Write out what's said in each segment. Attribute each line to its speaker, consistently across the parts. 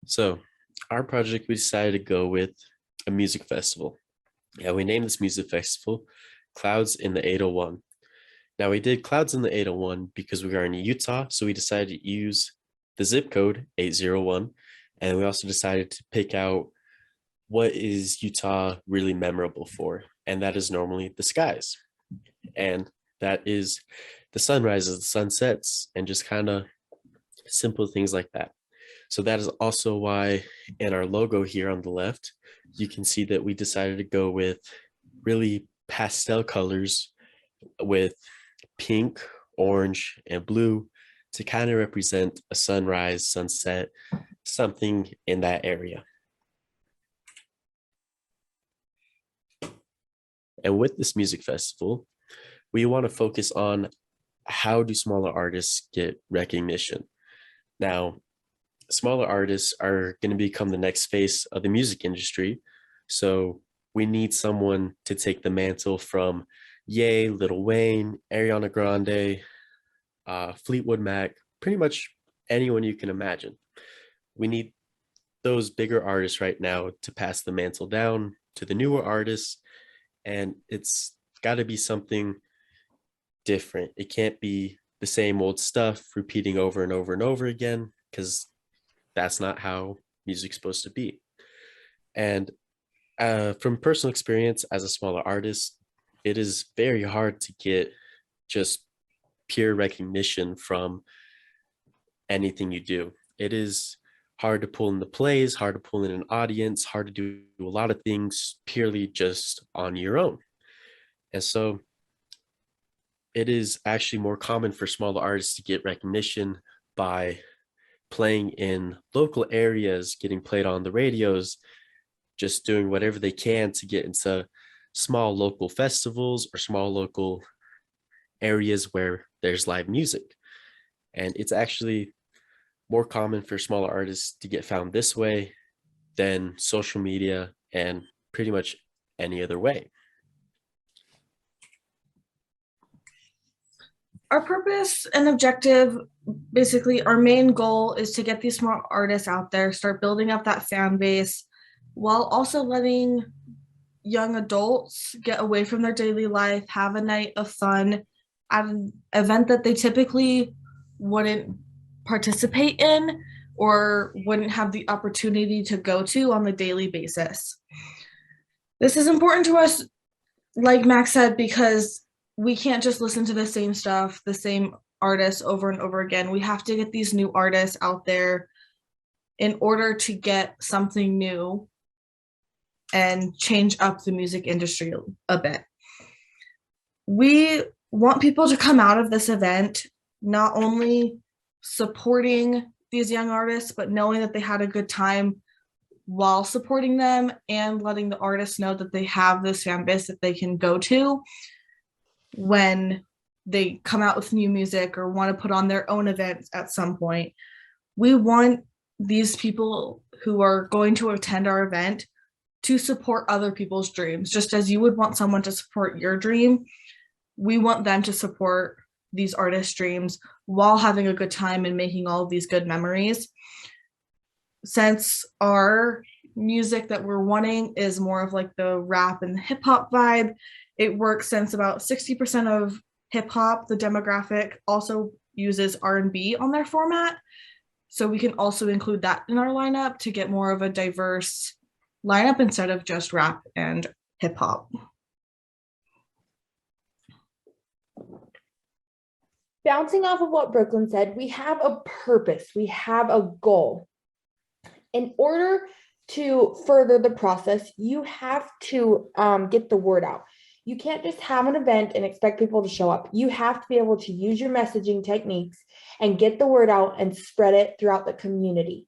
Speaker 1: So, our project, we decided to go with a music festival. And we named this music festival Clouds in the 801. Now, we did Clouds in the 801 because we are in Utah. So, we decided to use the zip code 801. And we also decided to pick out what is Utah really memorable for. And that is normally the skies. And that is the sunrises, the sunsets, and just kind of simple things like that. So that is also why in our logo here on the left, you can see that we decided to go with really pastel colors with pink, orange, and blue to kind of represent a sunrise, sunset, something in that area. And with this music festival, we want to focus on how do smaller artists get recognition. Now, smaller artists are going to become the next face of the music industry. So we need someone to take the mantle from Ye, Lil Wayne, Ariana Grande, Fleetwood Mac, pretty much anyone you can imagine. We need those bigger artists right now to pass the mantle down to the newer artists. And it's got to be something different. It can't be the same old stuff repeating over and over and over again, because that's not how music's supposed to be. And from personal experience as a smaller artist, it is very hard to get just pure recognition from anything you do. It is hard to pull in the plays, hard to pull in an audience, hard to do a lot of things purely just on your own. And so it is actually more common for smaller artists to get recognition by playing in local areas, getting played on the radios, just doing whatever they can to get into small local festivals or small local areas where there's live music. And it's actually more common for smaller artists to get found this way than social media and pretty much any other way.
Speaker 2: Our purpose and objective, basically our main goal, is to get these small artists out there, start building up that fan base, while also letting young adults get away from their daily life, have a night of fun at an event that they typically wouldn't participate in or wouldn't have the opportunity to go to on a daily basis. This is important to us, like Max said, because we can't just listen to the same stuff, the same artists over and over again. We have to get these new artists out there in order to get something new and change up the music industry a bit. We want people to come out of this event not only supporting these young artists, but knowing that they had a good time while supporting them, and letting the artists know that they have this fan base that they can go to when they come out with new music or want to put on their own events at some point. We want these people who are going to attend our event to support other people's dreams. Just as you would want someone to support your dream, we want them to support these artists' dreams while having a good time and making all of these good memories. Since our music that we're wanting is more of like the rap and hip hop vibe, it works since about 60% of hip hop, the demographic, also uses R&B on their format. So we can also include that in our lineup to get more of a diverse lineup instead of just rap and hip hop.
Speaker 3: Bouncing off of what Brooklyn said, we have a purpose, we have a goal. In order to further the process, you have to get the word out. You can't just have an event and expect people to show up. You have to be able to use your messaging techniques and get the word out and spread it throughout the community.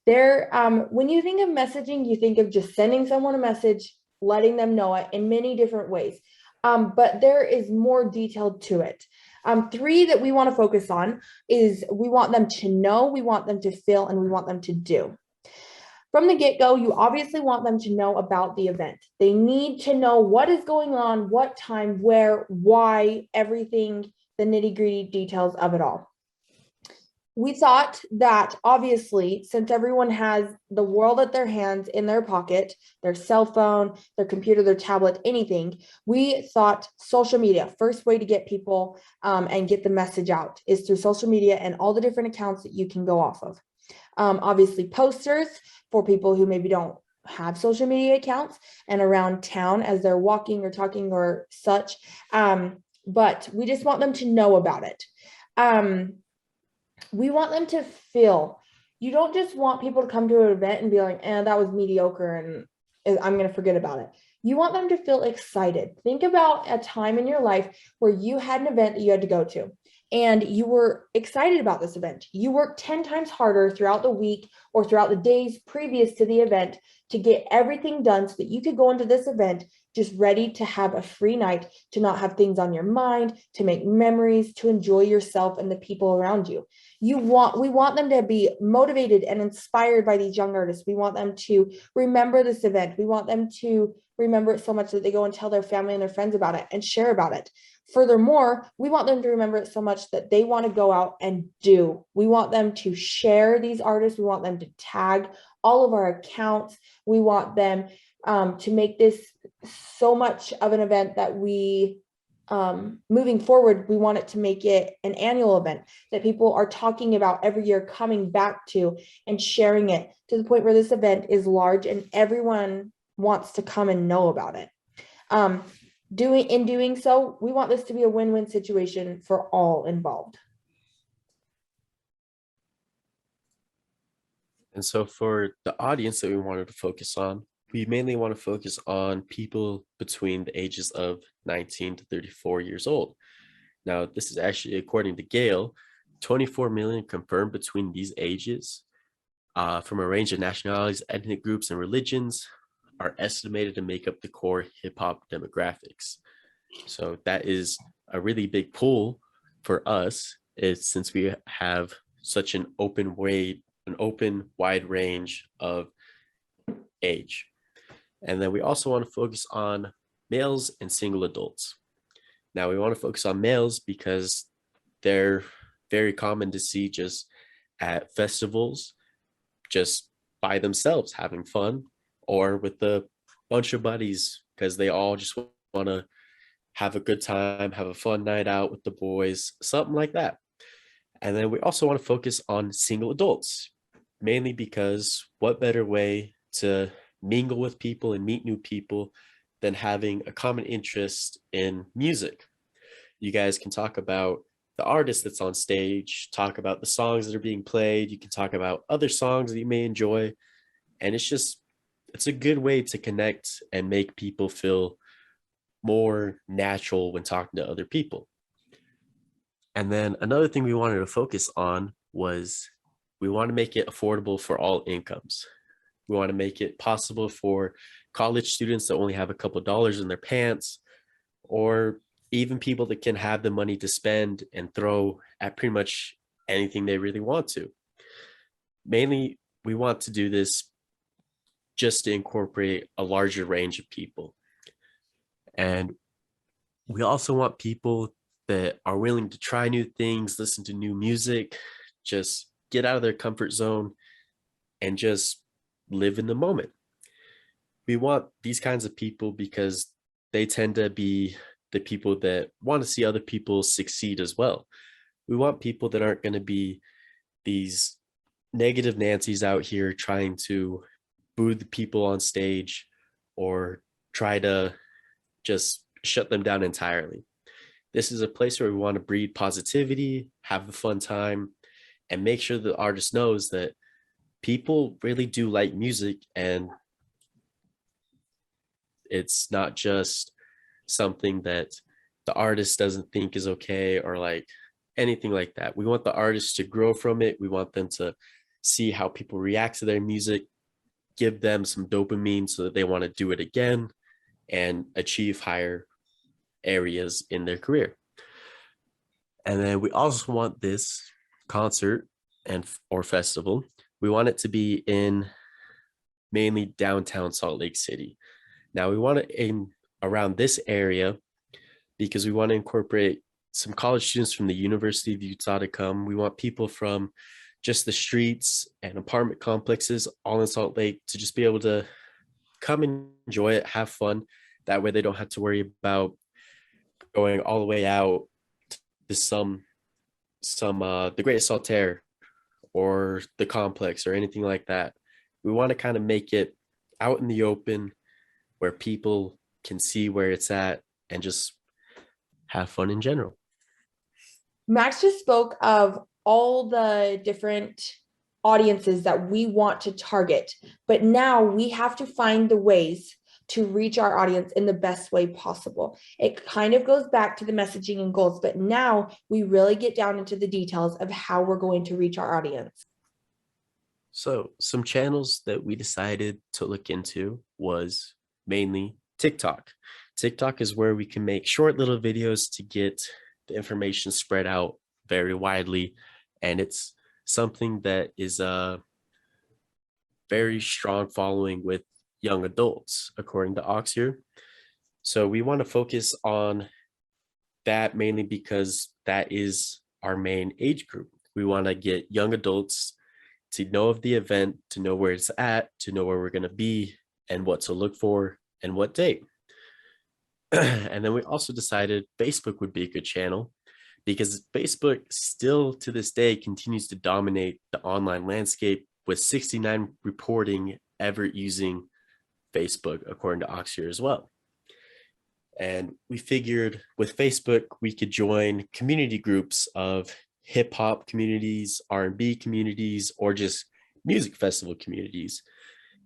Speaker 3: When you think of messaging, you think of just sending someone a message, letting them know it in many different ways. But there is more detailed to it. 3 that we want to focus on is we want them to know, we want them to feel, and we want them to do. From the get-go, you obviously want them to know about the event. They need to know what is going on, what time, where, why, everything, the nitty-gritty details of it all. we thought that obviously, since everyone has the world at their hands in their pocket, their cell phone, their computer, their tablet, anything, we thought social media, first way to get people and get the message out is through social media and all the different accounts that you can go off of. Obviously, posters for people who maybe don't have social media accounts and around town as they're walking or talking or such. But we just want them to know about it. We want them to feel. You don't just want people to come to an event and be like, that was mediocre and I'm going to forget about it. You want them to feel excited. Think about a time in your life where you had an event that you had to go to and you were excited about this event. You worked 10 times harder throughout the week or throughout the days previous to the event to get everything done so that you could go into this event just ready to have a free night, to not have things on your mind, to make memories, to enjoy yourself and the people around you. We want them to be motivated and inspired by these young artists. We want them to remember this event. We want them to remember it so much that they go and tell their family and their friends about it and share about it. Furthermore, we want them to remember it so much that they want to go out and do. We want them to share these artists. We want them to tag all of our accounts. We want them to make this so much of an event that we moving forward, we want it to make it an annual event that people are talking about every year, coming back to and sharing it to the point where this event is large and everyone wants to come and know about it. Doing so, we want this to be a win-win situation for all involved.
Speaker 1: And so for the audience that we wanted to focus on, we mainly want to focus on people between the ages of 19 to 34 years old. Now, this is actually, according to Gale, 24 million confirmed between these ages from a range of nationalities, ethnic groups, and religions are estimated to make up the core hip hop demographics. So that is a really big pull for us, is since we have such an open wide range of age. And then we also want to focus on males and single adults. Now we want to focus on males because they're very common to see just at festivals, just by themselves having fun, or with a bunch of buddies because they all just want to have a good time, have a fun night out with the boys, something like that. And then we also want to focus on single adults, mainly because what better way to mingle with people and meet new people than having a common interest in music. You guys can talk about the artist that's on stage, talk about the songs that are being played. You can talk about other songs that you may enjoy. And it's a good way to connect and make people feel more natural when talking to other people. And then another thing we wanted to focus on was we want to make it affordable for all incomes. We want to make it possible for college students that only have a couple of dollars in their pants, or even people that can have the money to spend and throw at pretty much anything they really want to. Mainly, we want to do this just to incorporate a larger range of people. And we also want people that are willing to try new things, listen to new music, just get out of their comfort zone and just live in the moment. We want these kinds of people because they tend to be the people that want to see other people succeed as well. We want people that aren't going to be these negative Nancy's out here trying to boo the people on stage or try to just shut them down entirely. This is a place where we want to breed positivity, have a fun time, and make sure the artist knows that people really do like music, and it's not just something that the artist doesn't think is okay or like anything like that. We want the artists to grow from it. We want them to see how people react to their music, give them some dopamine so that they want to do it again and achieve higher areas in their career. And then we also want this concert or festival, we want it to be in mainly downtown Salt Lake City. Now we want to aim around this area because we want to incorporate some college students from the University of Utah to come. We want people from just the streets and apartment complexes all in Salt Lake to just be able to come and enjoy it, have fun. That way they don't have to worry about going all the way out to the Great Saltaire or the complex or anything like that. We want to kind of make it out in the open where people can see where it's at and just have fun in general.
Speaker 3: Max just spoke of all the different audiences that we want to target, but now we have to find the ways to reach our audience in the best way possible. It kind of goes back to the messaging and goals, but now we really get down into the details of how we're going to reach our audience.
Speaker 1: So some channels that we decided to look into was mainly TikTok. TikTok is where we can make short little videos to get the information spread out very widely. And it's something that is a very strong following with young adults, according to Oxyr. So we want to focus on that mainly because that is our main age group. We want to get young adults to know of the event, to know where it's at, to know where we're going to be and what to look for and what date. And then we also decided Facebook would be a good channel because Facebook still to this day continues to dominate the online landscape with 69 reporting ever using Facebook, according to Oxyr as well. And we figured with Facebook, we could join community groups of hip hop communities, R&B communities, or just music festival communities.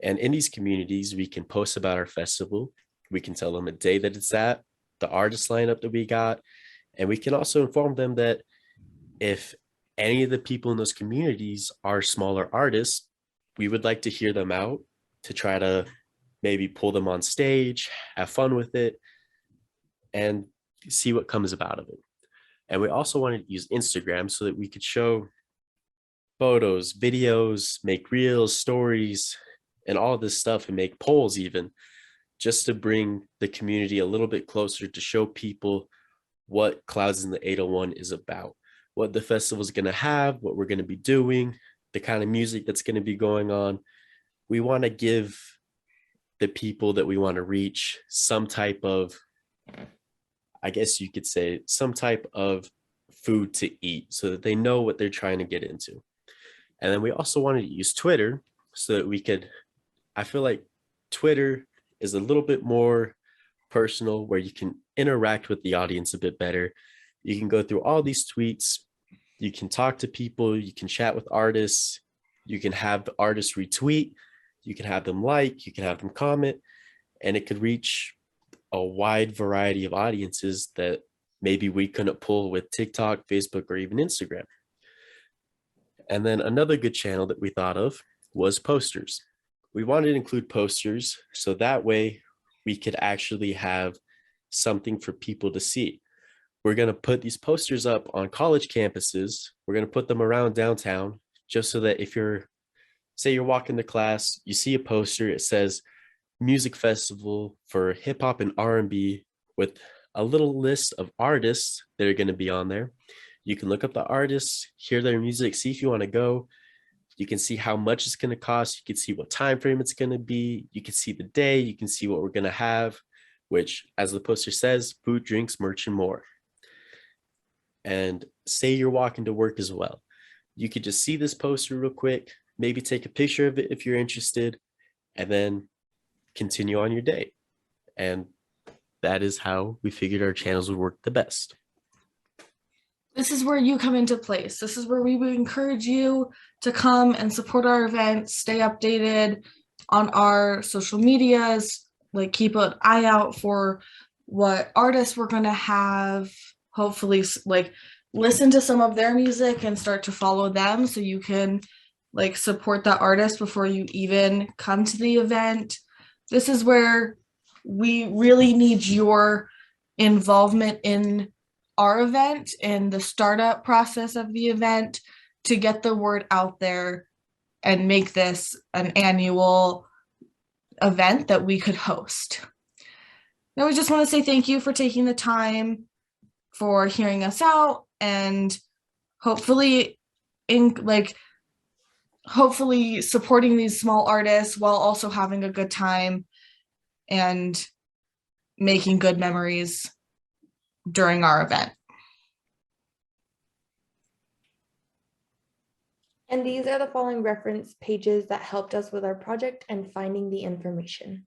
Speaker 1: And in these communities, we can post about our festival. We can tell them a day that it's at, the artist lineup that we got, and we can also inform them that if any of the people in those communities are smaller artists, we would like to hear them out to try to maybe pull them on stage, have fun with it, and see what comes about of it. And we also wanted to use Instagram so that we could show photos, videos, make reels, stories, and all of this stuff, and make polls even, just to bring the community a little bit closer to show people what Clouds in the 801 is about, what the festival is going to have, what we're going to be doing, the kind of music that's going to be going on. We want to give the people that we want to reach some type of, I guess you could say, some type of food to eat so that they know what they're trying to get into. And then we also wanted to use Twitter so that we could, I feel like Twitter is a little bit more personal, where you can interact with the audience a bit better. You can go through all these tweets, you can talk to people, you can chat with artists, you can have the artists retweet, you can have them like, you can have them comment, and it could reach a wide variety of audiences that maybe we couldn't pull with TikTok, Facebook, or even Instagram. And then another good channel that we thought of was posters. We wanted to include posters so that way we could actually have something for people to see. We're going to put these posters up on college campuses. We're going to put them around downtown just so that if say you're walking to class, you see a poster, it says music festival for hip hop and R&B with a little list of artists that are going to be on there. You can look up the artists, hear their music, see if you want to go. You can see how much it's going to cost. You can see what time frame it's going to be. You can see the day. You can see what we're going to have, which, as the poster says, food, drinks, merch, and more. And say you're walking to work as well. You could just see this poster real quick, maybe take a picture of it if you're interested, and then continue on your day. And that is how we figured our channels would work the best.
Speaker 2: This is where you come into place. This is where we would encourage you to come and support our events, stay updated on our social medias, like keep an eye out for what artists we're going to have, hopefully like listen to some of their music and start to follow them so you can like support that artist before you even come to the event. This is where we really need your involvement in our event and the startup process of the event to get the word out there and make this an annual event that we could host. Now, we just want to say thank you for taking the time for hearing us out and hopefully hopefully supporting these small artists while also having a good time and making good memories during our event.
Speaker 3: And these are the following reference pages that helped us with our project and finding the information.